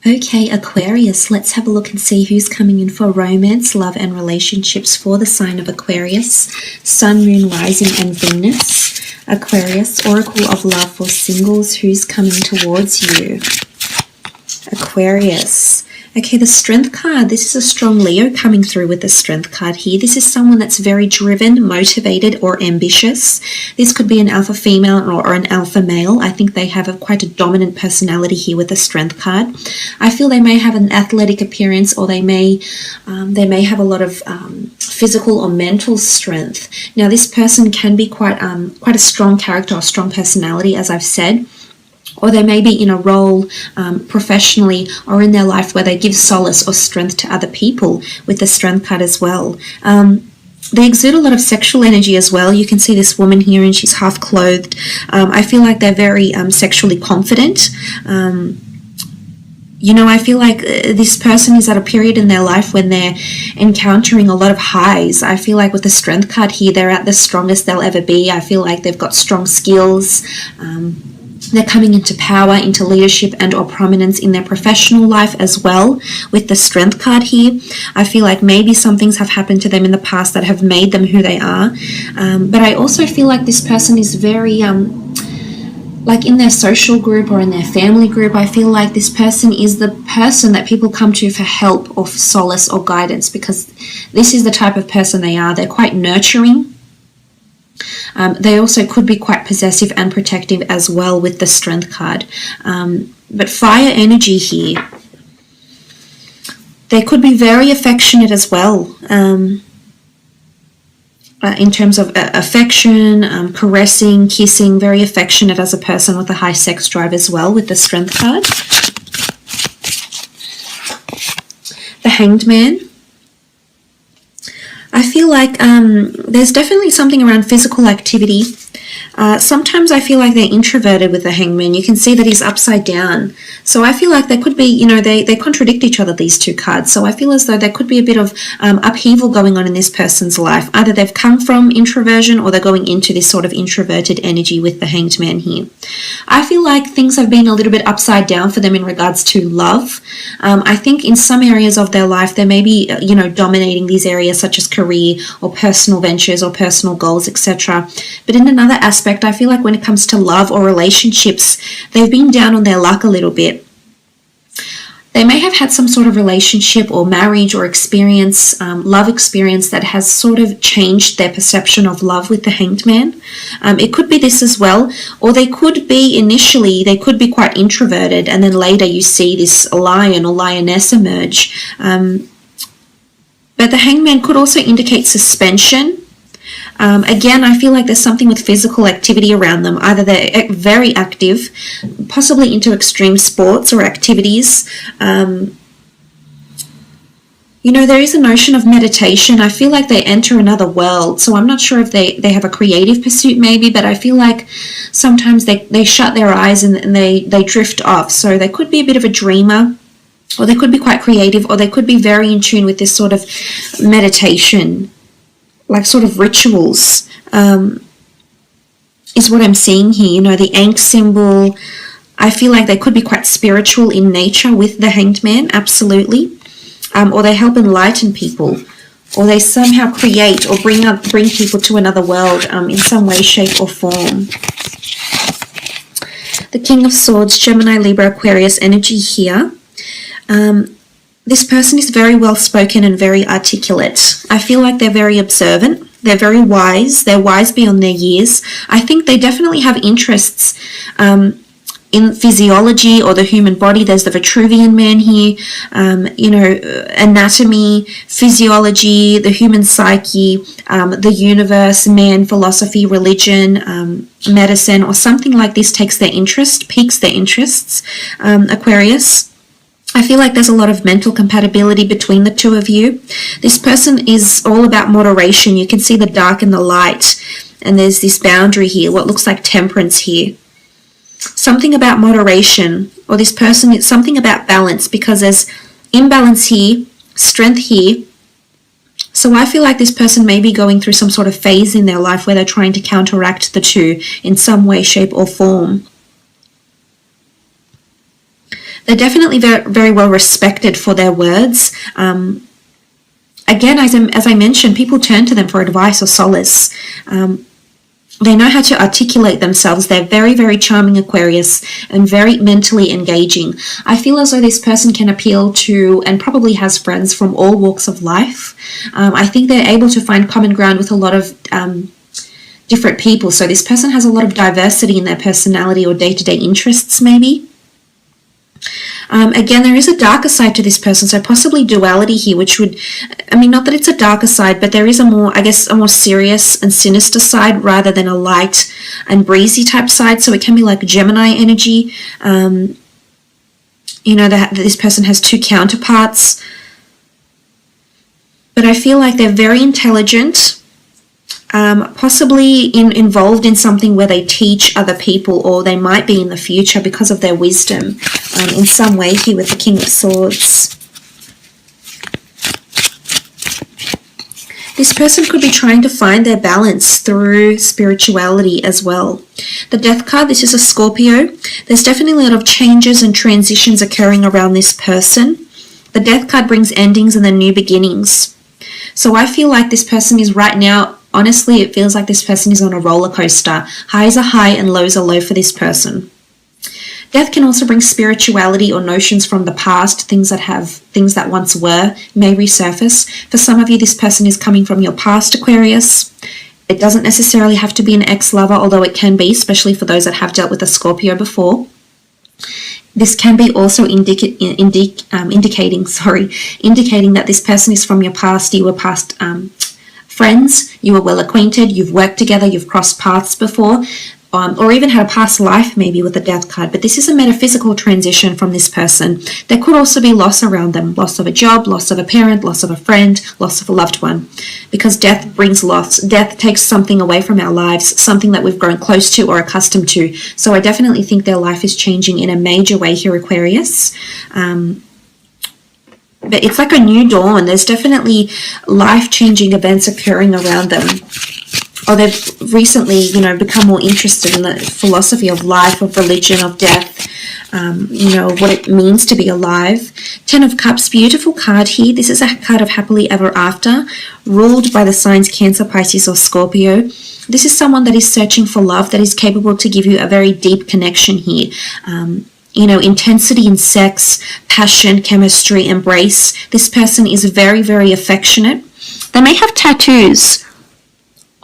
Okay, Aquarius, let's have a look and see who's coming in for romance, love, and relationships for the sign of Aquarius. Sun, Moon, Rising, and Venus. Aquarius, Oracle of Love for singles, who's coming towards you? Aquarius. Okay, the Strength card. This is a strong Leo coming through with the Strength card here. This is someone that's very driven, motivated, or ambitious. This could be an alpha female or an alpha male. I think they have quite a dominant personality here with the Strength card. I feel they may have an athletic appearance, or they may have a lot of physical or mental strength. Now, this person can be quite a strong character or strong personality, as I've said. Or they may be in a role professionally or in their life where they give solace or strength to other people with the Strength card as well. They exude a lot of sexual energy as well. You can see this woman here and she's half clothed. I feel like they're very sexually confident. I feel like this person is at a period in their life when they're encountering a lot of highs. I feel like with the Strength card here, they're at the strongest they'll ever be. I feel like they've got strong skills. They're coming into power, into leadership and or prominence in their professional life as well with the Strength card here. I feel like maybe some things have happened to them in the past that have made them who they are. But I also feel like this person is very, like in their social group or in their family group, I feel like this person is the person that people come to for help or for solace or guidance, because this is the type of person they are. They're quite nurturing. They also could be quite possessive and protective as well with the Strength card. But fire energy here. They could be very affectionate as well. In terms of affection, caressing, kissing, very affectionate as a person with a high sex drive as well with the Strength card. The Hanged Man. I feel like there's definitely something around physical activity. Sometimes I feel like they're introverted with the Hangman. You can see that he's upside down. So I feel like they could be, they contradict each other, these two cards. So I feel as though there could be a bit of upheaval going on in this person's life. Either they've come from introversion or they're going into this sort of introverted energy with the Hanged Man here. I feel like things have been a little bit upside down for them in regards to love. I think in some areas of their life, they may be, dominating these areas such as career or personal ventures or personal goals, etc. But in another aspect, I feel like when it comes to love or relationships, they've been down on their luck a little bit. They may have had some sort of relationship or marriage or experience, love experience that has sort of changed their perception of love with the Hanged Man. It could be this as well, or they could be initially, they could be quite introverted, and then later you see this lion or lioness emerge. But the Hanged Man could also indicate suspension. Again, I feel like there's something with physical activity around them. Either they're very active, possibly into extreme sports or activities. There is a notion of meditation. I feel like they enter another world. So I'm not sure if they have a creative pursuit maybe, but I feel like sometimes they shut their eyes and they drift off. So they could be a bit of a dreamer, or they could be quite creative, or they could be very in tune with this sort of meditation, like sort of rituals, is what I'm seeing here. The Ankh symbol, I feel like they could be quite spiritual in nature with the Hanged Man, absolutely. Or they help enlighten people, or they somehow create or bring people to another world in some way, shape or form. The King of Swords, Gemini, Libra, Aquarius energy here. This person is very well spoken and very articulate. I feel like they're very observant. They're very wise. They're wise beyond their years. I think they definitely have interests in physiology or the human body. There's the Vitruvian Man here, anatomy, physiology, the human psyche, the universe, man, philosophy, religion, medicine, or something like this takes their interest, piques their interests, Aquarius. I feel like there's a lot of mental compatibility between the two of you. This person is all about moderation. You can see the dark and the light, and there's this boundary here, what looks like temperance here. Something about moderation, or this person, it's something about balance, because there's imbalance here, strength here. So I feel like this person may be going through some sort of phase in their life where they're trying to counteract the two in some way, shape or form. They're definitely very, very well respected for their words. Again, as I mentioned, people turn to them for advice or solace. They know how to articulate themselves. They're very, very charming, Aquarius, and very mentally engaging. I feel as though this person can appeal to, and probably has friends from all walks of life. I think they're able to find common ground with a lot of different people. So this person has a lot of diversity in their personality or day-to-day interests, maybe. Again, there is a darker side to this person, so possibly duality here, which would, I mean, not that it's a darker side, but there is a more, I guess, a more serious and sinister side rather than a light and breezy type side. So it can be like Gemini energy. You know, that this person has two counterparts. But I feel like they're very intelligent. Possibly involved in something where they teach other people, or they might be in the future because of their wisdom in some way here with the King of Swords. This person could be trying to find their balance through spirituality as well. The Death card, this is a Scorpio. There's definitely a lot of changes and transitions occurring around this person. The Death card brings endings and then new beginnings. So I feel like this person is right now, honestly, it feels like this person is on a roller coaster. Highs are high and lows are low for this person. Death can also bring spirituality or notions from the past, things that once were, may resurface. For some of you, this person is coming from your past, Aquarius. It doesn't necessarily have to be an ex-lover, although it can be, especially for those that have dealt with a Scorpio before. This can be also indicating that this person is from your past. You were past friends, you were well acquainted, you've worked together, you've crossed paths before, or even had a past life maybe with the Death card. But this is a metaphysical transition from this person. There could also be loss around them, loss of a job, loss of a parent, loss of a friend, loss of a loved one, because death brings loss. Death takes something away from our lives, something that we've grown close to or accustomed to. So I definitely think their life is changing in a major way here, Aquarius. But it's like a new dawn. There's definitely life-changing events occurring around them. Or they've recently, you know, become more interested in the philosophy of life, of religion, of death, you know, what it means to be alive. 10 of Cups, beautiful card here. This is a card of happily ever after, ruled by the signs Cancer, Pisces, or Scorpio. This is someone that is searching for love, that is capable to give you a very deep connection here. You know, intensity in sex, passion, chemistry, embrace. This person is very, very affectionate. They may have tattoos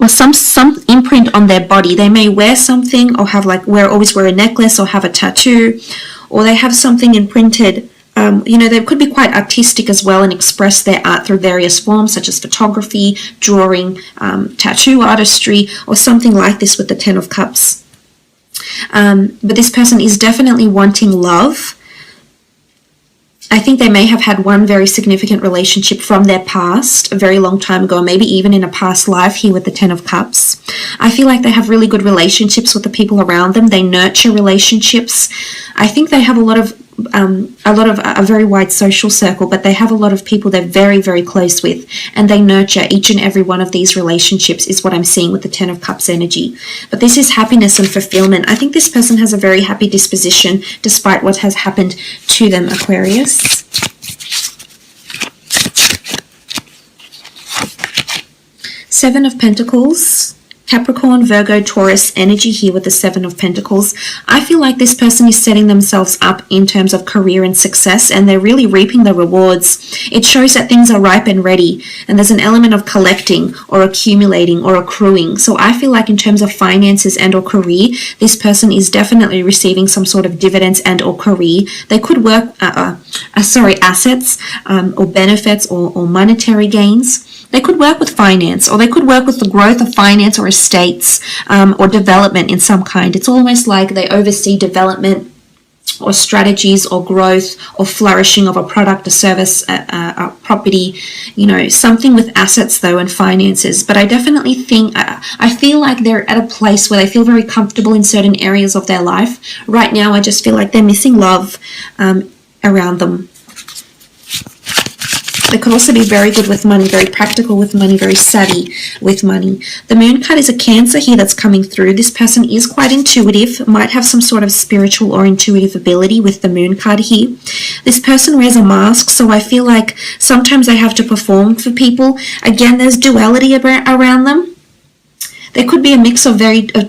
or some imprint on their body. They may wear something or have always wear a necklace or have a tattoo, or they have something imprinted. You know, they could be quite artistic as well and express their art through various forms such as photography, drawing, tattoo artistry, or something like this with the 10 of Cups. But this person is definitely wanting love. I think they may have had one very significant relationship from their past a very long time ago, maybe even in a past life here with the 10 of Cups. I feel like they have really good relationships with the people around them. They nurture relationships. I think they have a very wide social circle, but they have a lot of people they're very, very close with, and they nurture each and every one of these relationships is what I'm seeing with the 10 of Cups energy. But this is happiness and fulfillment. I think this person has a very happy disposition despite what has happened to them, Aquarius. Seven of Pentacles. Capricorn, Virgo, Taurus energy here with the 7 of Pentacles. I feel like this person is setting themselves up in terms of career and success, and they're really reaping the rewards. It shows that things are ripe and ready, and there's an element of collecting or accumulating or accruing. So I feel like in terms of finances and or career, this person is definitely receiving some sort of dividends and or career. They could work, assets or benefits or monetary gains. They could work with finance, or they could work with the growth of finance or estates or development in some kind. It's almost like they oversee development or strategies or growth or flourishing of a product, a service, a property, you know, something with assets though and finances. But I definitely think, I feel like they're at a place where they feel very comfortable in certain areas of their life. Right now, I just feel like they're missing love around them. They could also be very good with money, very practical with money, very savvy with money. The moon card is a Cancer here that's coming through. This person is quite intuitive, might have some sort of spiritual or intuitive ability with the moon card here. This person wears a mask, so I feel like sometimes they have to perform for people. Again, there's duality around them. There could be a mix of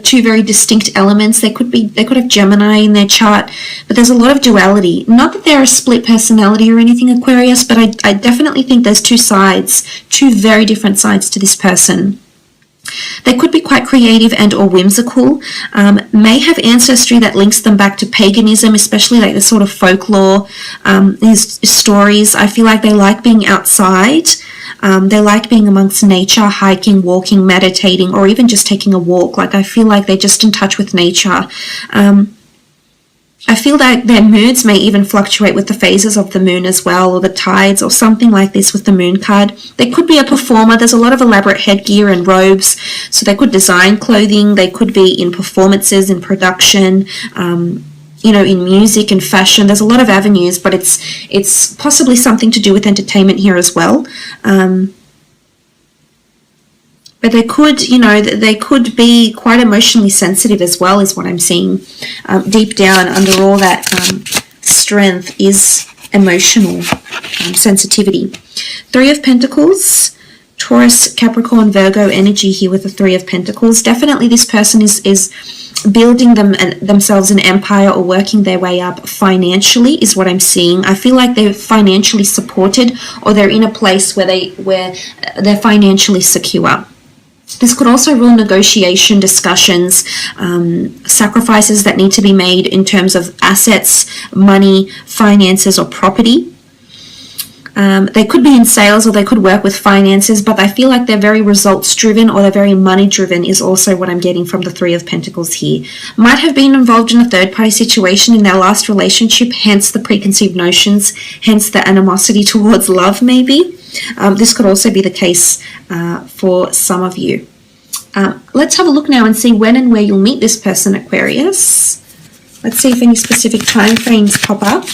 two very distinct elements. They could have Gemini in their chart, but there's a lot of duality. Not that they're a split personality or anything, Aquarius, but I definitely think there's two sides, two very different sides to this person. They could be quite creative and or whimsical, may have ancestry that links them back to paganism, especially like the sort of folklore, these stories. I feel like they like being outside. They like being amongst nature, hiking, walking, meditating, or even just taking a walk. Like I feel like they're just in touch with nature. I feel that their moods may even fluctuate with the phases of the moon as well, or the tides, or something like this with the moon card. They could be a performer. There's a lot of elaborate headgear and robes, so they could design clothing. They could be in performances, in production, you know, in music and fashion. There's a lot of avenues, but it's possibly something to do with entertainment here as well. But they could, you know, they could be quite emotionally sensitive as well, is what I'm seeing. Deep down, under all that strength, is emotional sensitivity. Three of Pentacles, Taurus, Capricorn, Virgo energy here with the Three of Pentacles. Definitely this person is building themselves an empire or working their way up financially, is what I'm seeing. I feel like they're financially supported, or they're in a place where they're financially secure. This could also rule negotiation, discussions, sacrifices that need to be made in terms of assets, money, finances, or property. They could be in sales, or they could work with finances, but I feel like they're very results driven, or they're very money driven, is also what I'm getting from the Three of Pentacles here. Might have been involved in a third party situation in their last relationship, hence the preconceived notions, hence the animosity towards love maybe. This could also be the case for some of you. Let's have a look now and see when and where you'll meet this person, Aquarius. Let's see if any specific time frames pop up.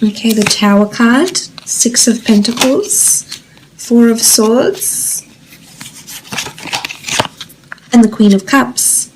Okay, the Tower card, Six of Pentacles, Four of Swords, and the Queen of Cups.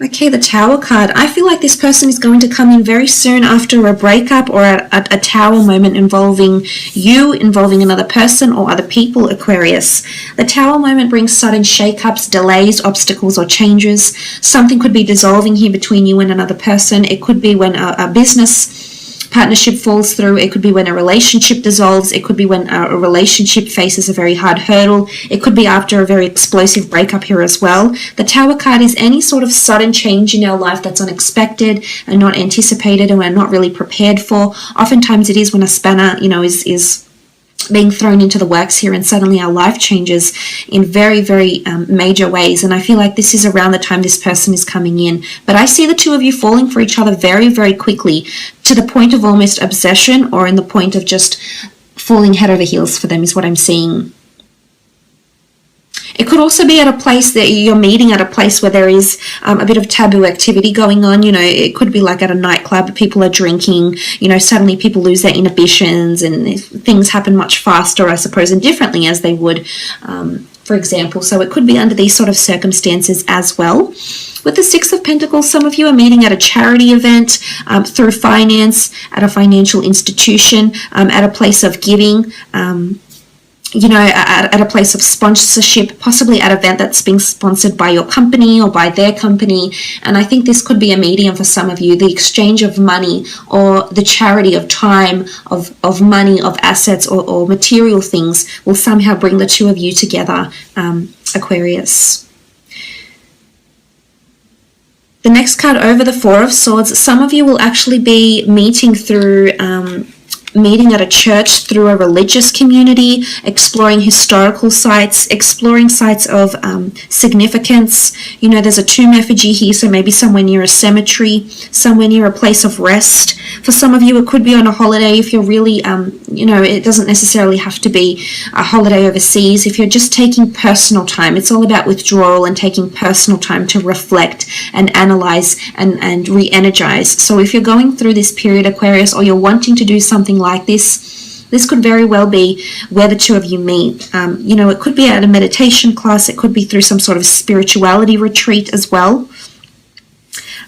Okay, the Tower card. I feel like this person is going to come in very soon after a breakup or a Tower moment involving you, involving another person or other people, Aquarius. The Tower moment brings sudden shake-ups, delays, obstacles, or changes. Something could be dissolving here between you and another person. It could be when a business partnership falls through. It could be when a relationship dissolves. It could be when a relationship faces a very hard hurdle. It could be after a very explosive breakup here as well. The Tower card is any sort of sudden change in our life that's unexpected and not anticipated, and we're not really prepared for. Oftentimes it is when a spanner, you know, is being thrown into the works here, and suddenly our life changes in very, very major ways. And I feel like this is around the time this person is coming in. But I see the two of you falling for each other very, very quickly, to the point of almost obsession, or in the point of just falling head over heels for them, is what I'm seeing. It could also be at a place that you're meeting at a place where there is a bit of taboo activity going on. You know, it could be like at a nightclub, people are drinking, you know, suddenly people lose their inhibitions and things happen much faster, I suppose, and differently as they would, for example. So it could be under these sort of circumstances as well. With the Six of Pentacles, some of you are meeting at a charity event, through finance, at a financial institution, at a place of giving, you know, at a place of sponsorship, possibly at an event that's being sponsored by your company or by their company. And I think this could be a medium for some of you. The exchange of money, or the charity of time, of money, of assets, or material things will somehow bring the two of you together, Aquarius. The next card over, the Four of Swords, some of you will actually be meeting through meeting at a church through a religious community, exploring historical sites, exploring sites of significance. You know, there's a tomb effigy here, so maybe somewhere near a cemetery, somewhere near a place of rest. For some of you, it could be on a holiday if you're really, you know, it doesn't necessarily have to be a holiday overseas. If you're just taking personal time, it's all about withdrawal and taking personal time to reflect and analyze and re-energize. So if you're going through this period, Aquarius, or you're wanting to do something like this could very well be where the two of you meet. You know, it could be at a meditation class, it could be through some sort of spirituality retreat as well.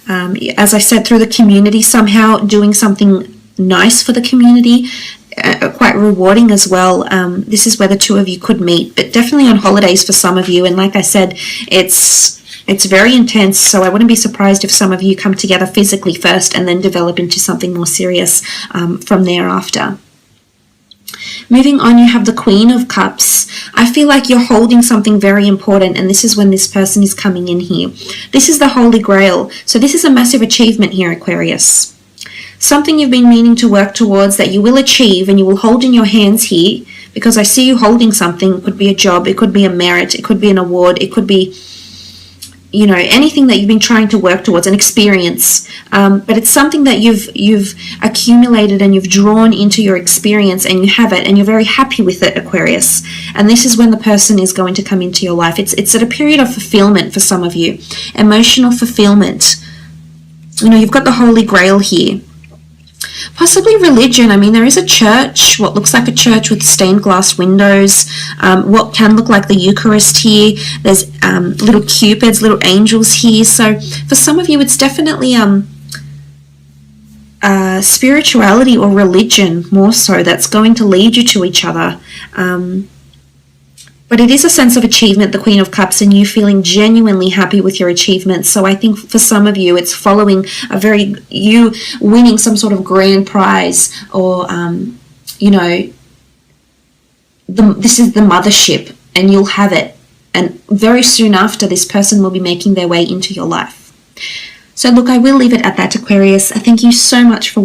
As I said, through the community, somehow doing something nice for the community, quite rewarding as well. This is where the two of you could meet, but definitely on holidays for some of you. And like I said, it's very intense, so I wouldn't be surprised if some of you come together physically first and then develop into something more serious from thereafter. Moving on, you have the Queen of Cups. I feel like you're holding something very important, and this is when this person is coming in here. This is the Holy Grail. So this is a massive achievement here, Aquarius. Something you've been meaning to work towards that you will achieve and you will hold in your hands here, because I see you holding something. It could be a job, it could be a merit, it could be an award, it could be, you know, anything that you've been trying to work towards, an experience, but it's something that you've accumulated and you've drawn into your experience, and you have it and you're very happy with it, Aquarius. And this is when the person is going to come into your life. It's at a period of fulfillment for some of you, emotional fulfillment. You know, you've got the Holy Grail here. Possibly religion. I mean, there is a church, what looks like a church with stained glass windows, what can look like the Eucharist here. There's little cupids, little angels here. So for some of you, it's definitely spirituality or religion more so that's going to lead you to each other. But it is a sense of achievement, the Queen of Cups, and you feeling genuinely happy with your achievements. So I think for some of you, it's following you winning some sort of grand prize, or, you know, this is the mothership, and you'll have it. And very soon after, this person will be making their way into your life. So look, I will leave it at that, Aquarius. Thank you so much for